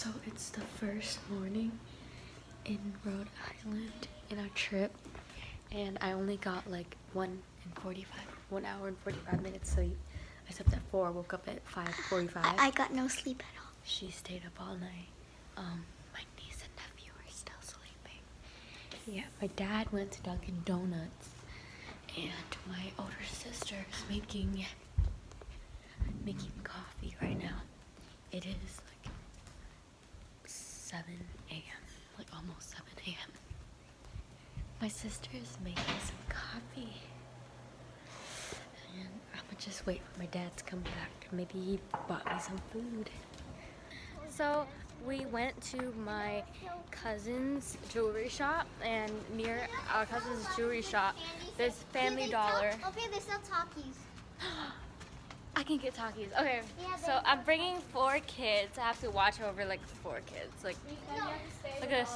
So it's the first morning in Rhode Island in our trip, and I only got like 1 hour and 45 minutes sleep. I slept at 4, woke up at 5:45. I got no sleep at all. She stayed up all night. My niece and nephew are still sleeping. Yeah, my dad went to Dunkin' Donuts, and my older sister is making coffee right now. It is like 7 a.m., like almost 7 a.m. My sister is making some coffee, and I'm gonna just wait for my dad to come back. Maybe he bought me some food. So we went to my cousin's jewelry shop, and near our cousin's jewelry shop, there's Family Dollar. Okay, they sell Takis. I can get Takis. Okay, so I'm bringing 4 kids. I have to watch over like 4 kids. Like, look at this.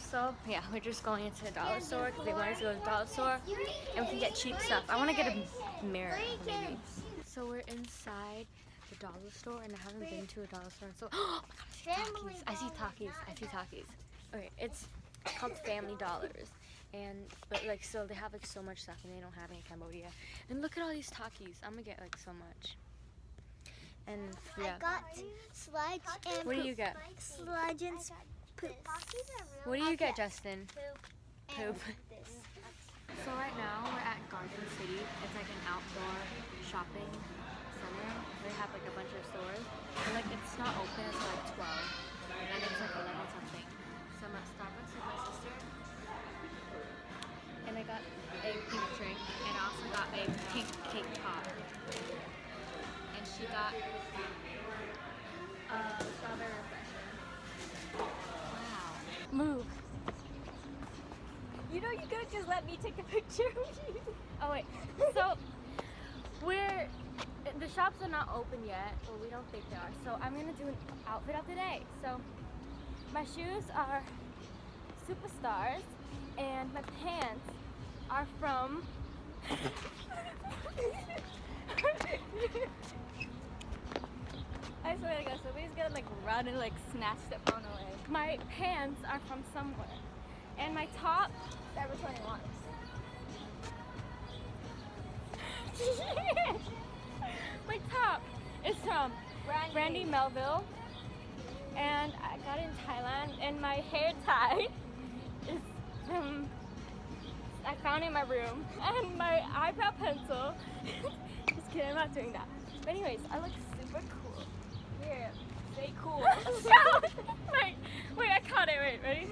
So yeah, we're just going into the dollar store because they want us to go to the dollar store and we can get cheap stuff. I want to get a mirror, maybe. So we're inside the dollar store, and I haven't been to a dollar store. So, oh my God, I see Takis. I see Takis. Okay, it's called Family Dollars. But like, so they have like so much stuff, and they don't have any in Cambodia. And look at all these Takis. I'm gonna get like so much. And yeah. I got sludge and What do you get? sludge and poop. What do you get, Justin? Poop. This. So right now we're at Garden City. It's like an outdoor shopping center. They have like a bunch of stores. And like it's not open until like 12. And it's like 11 something. So I'm at Starbucks with my sister. And I got a pink drink, and I also got a pink cake pop. And she got a strawberry refresher. Wow. Move. You know you could have just let me take a picture with you. Oh wait, so the shops are not open yet, or we don't think they are. So I'm gonna do an outfit of the day. So my shoes are Superstars, and my pants are from I swear to God, somebody's gonna like run and like snatch the phone away. my pants are from somewhere, and my top Forever 21. my top is from Brandy Melville, and I got it in Thailand. And my hair tie is from I found it in my room, and my eyebrow pencil. Just kidding, I'm not doing that. But anyways, I look super cool. Here, stay cool. wait, I caught it. Wait, ready?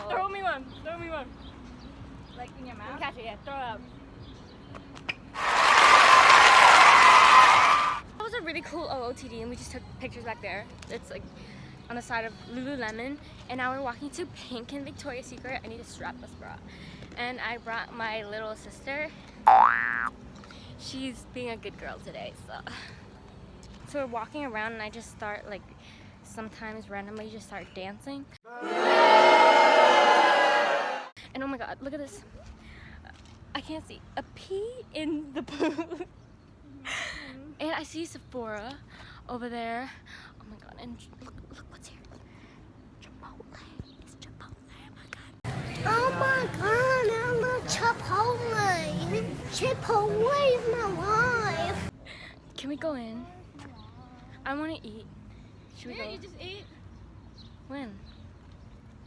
Throw me one. Like in your mouth? Catch it, yeah. Throw it up. That was a really cool OOTD, and we just took pictures back there. It's like on the side of Lululemon, and now we're walking to Pink and Victoria's Secret. I need a strapless bra, and I brought my little sister. She's being a good girl today, so we're walking around, and I just start like sometimes randomly just start dancing. And oh my God, look at this. I can't see. A pee in the pool. And I see Sephora over there. Oh my God, and look what's here. Chipotle. It's Chipotle, oh my God. Oh my God, I love Chipotle. Chipotle is my life. Can we go in? I want to eat. Should we go? You just ate. When?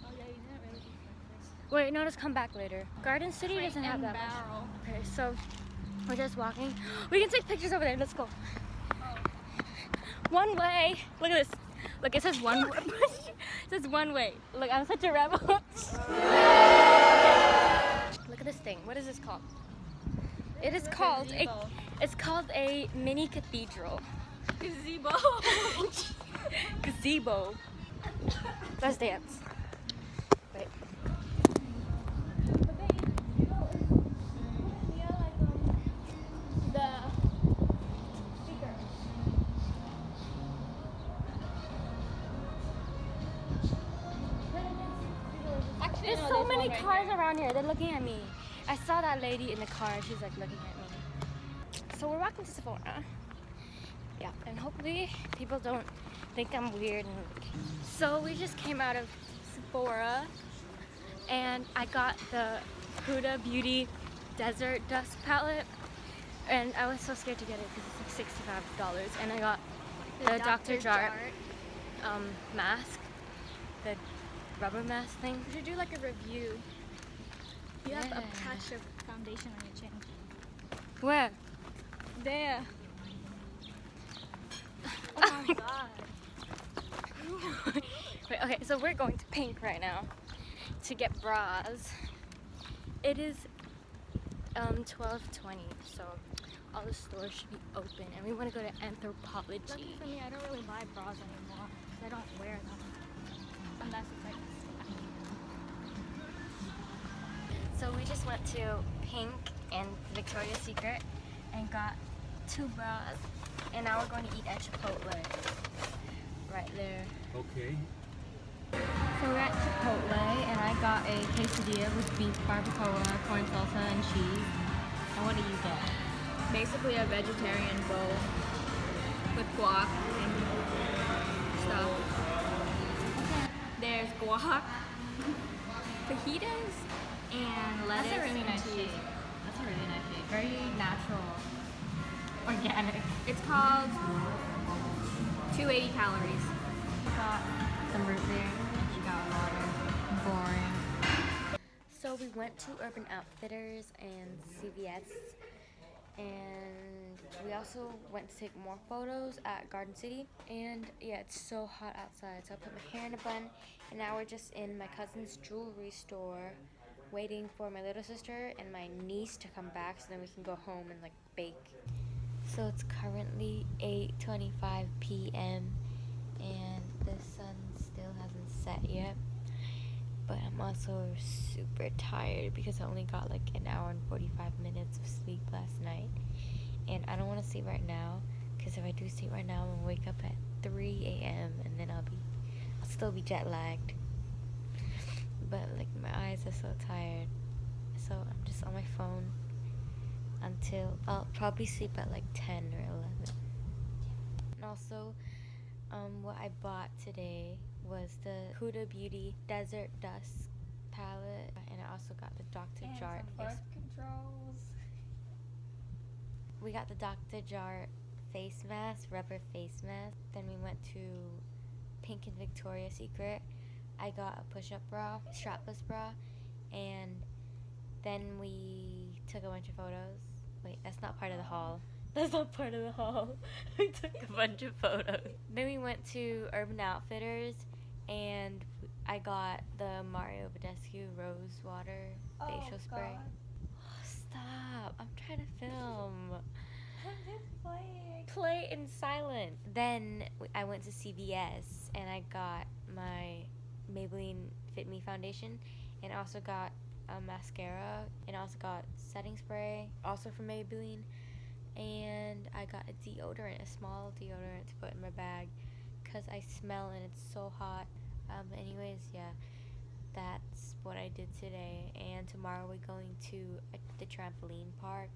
Oh yeah, you didn't really eat breakfast. Wait, no, just come back later. Garden City doesn't have that much. Barrel. Okay, so we're just walking. We can take pictures over there. Let's go. One way. Look at this. Look, it says one way. It says one way. Look, I'm such a rebel. Look at this thing. What is this called? It is called it's called a mini cathedral. Gazebo. Gazebo. Let's dance. Wait. There's so many cars around here. They're looking at me. I saw that lady in the car. She's like looking at me. So we're walking to Sephora. Yeah, and hopefully people don't think I'm weird. So we just came out of Sephora, and I got the Huda Beauty Desert Dust Palette, and I was so scared to get it because it's like $65, and I got the Dr. Jart mask, the rubber mask thing. We should do like a review. You have Yeah. a patch of foundation on your chin. Where? There. Oh my god. Wait, okay, so we're going to Pink right now to get bras. It is 12:20, so all the stores should be open, and we want to go to Anthropology. Lucky for me, I don't really buy bras anymore because I don't wear them unless it's like. So we just went to Pink and Victoria's Secret and got 2 bras, and now we're going to eat at Chipotle. Right there. Okay. So we're at Chipotle, and I got a quesadilla with beef barbacoa, corn salsa, and cheese. And what do you get? Basically a vegetarian bowl with guac and stuff. There's guac, fajitas, and lettuce. That's a really and nice cheese. shape. That's a really nice shape. Very natural. Organic. It's called 280 calories. Got some root beer. She got water. Boring. So we went to Urban Outfitters and CVS, and we also went to take more photos at Garden City. And yeah, it's so hot outside, so I put my hair in a bun, and now we're just in my cousin's jewelry store waiting for my little sister and my niece to come back so then we can go home and like bake. So it's currently 8:25 p.m. and the sun still hasn't set yet, but I'm also super tired because I only got like an hour and 45 minutes of sleep last night, and I don't want to sleep right now because if I do sleep right now I'm gonna wake up at 3 a.m. and then I'll still be jet lagged, but like my eyes are so tired, so I'm just on my phone until I'll probably sleep at like 10 or 11. And also, what I bought today was the Huda Beauty Desert Dust palette, and I also got the Dr. Jart face. controls. We got the Dr. Jart face mask, rubber face mask. Then we went to Pink and Victoria's Secret. I got a push-up bra, strapless bra, and then we took a bunch of photos. Wait, that's not part of the haul. That's not part of the haul. We took a bunch of photos. Then we went to Urban Outfitters, and I got the Mario Badescu Rose Water facial spray. Oh, stop. I'm trying to film. I'm just playing. Play in silent. Then I went to CVS, and I got my Maybelline Fit Me foundation, and I also got a mascara, and I also got setting spray, also from Maybelline, and I got a deodorant, a small deodorant to put in my bag because I smell and it's so hot. Anyways, yeah, that's what I did today, and tomorrow we're going to the trampoline park